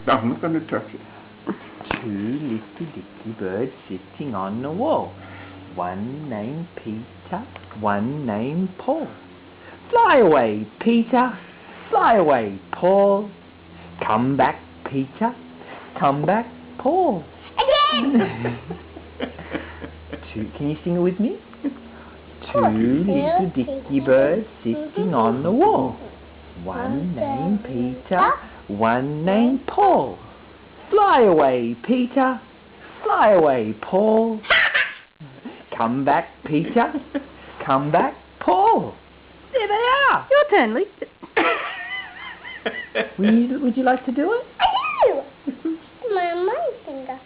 I'm not going to touch it. Two little Dickie Birds sitting on the wall. One named Peter, one named Paul. Fly away, Peter. Fly away, Paul. Come back, Peter. Come back, Paul. Again! Can you sing it with me? Two little Dickie Birds sitting on the wall. One named Peter, one named Paul. Fly away, Peter. Fly away, Paul. Come back, Peter. Come back, Paul. There they are. Your turn, Lee. Would you like to do it? I do! My money finger.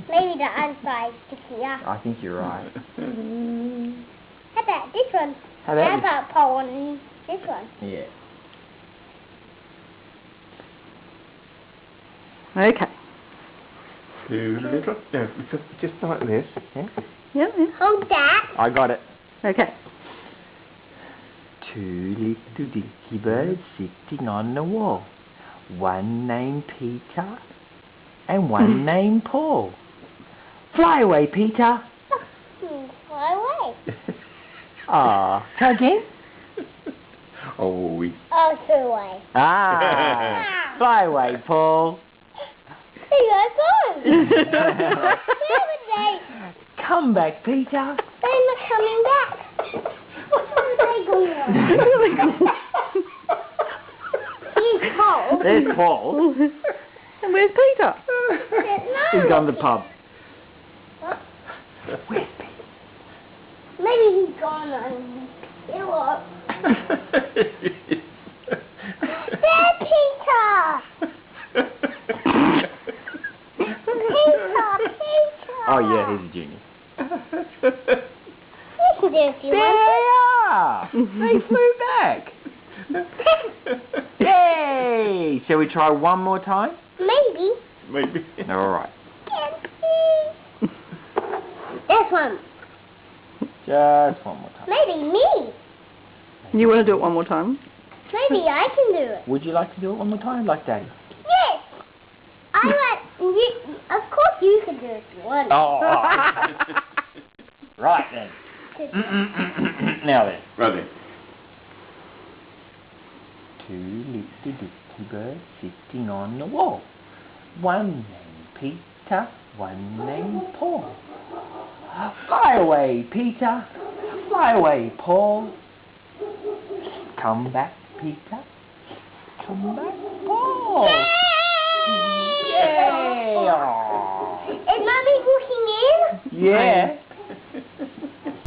Maybe the other side sticking up. I think you're right. How about this one? How How about Paul and this one? Yeah. Okay. Two little... No, just like this. Yeah? Yeah, yeah. Hold that. I got it. Okay. Two little Dickie Birds sitting on the wall. One named Peter and one named Paul. Fly away, Peter. Fly away. Ah, try again. Oh, we... Oh, fly away. Ah, fly away, Paul. Hey, that's on. Come back, Peter. They're not coming back. What are they going on? He's cold. There's Paul. And where's Peter? He's gone to the pub. What? Where's Peter? Maybe he's gone on pillow. There's Peter! Peter! Oh yeah, he's a junior. You can do it if you There want they are. They flew back. Yay! Shall we try one more time? to. Maybe. Maybe. All right. This one. Just one more time. Maybe me. You want to do it one more time? Maybe I can do it. Would you like to do it one more time, like Daddy? Yes. I want you. Of course you can do it if you want. Oh. Right then. Now then. Right then. Two little Dickie Birds sitting on the wall. One named Peter, one named Paul. Fly away, Peter. Fly away, Paul. Come back, Peter. Come back, Paul. Yay! Is Mommy walking in? Yeah.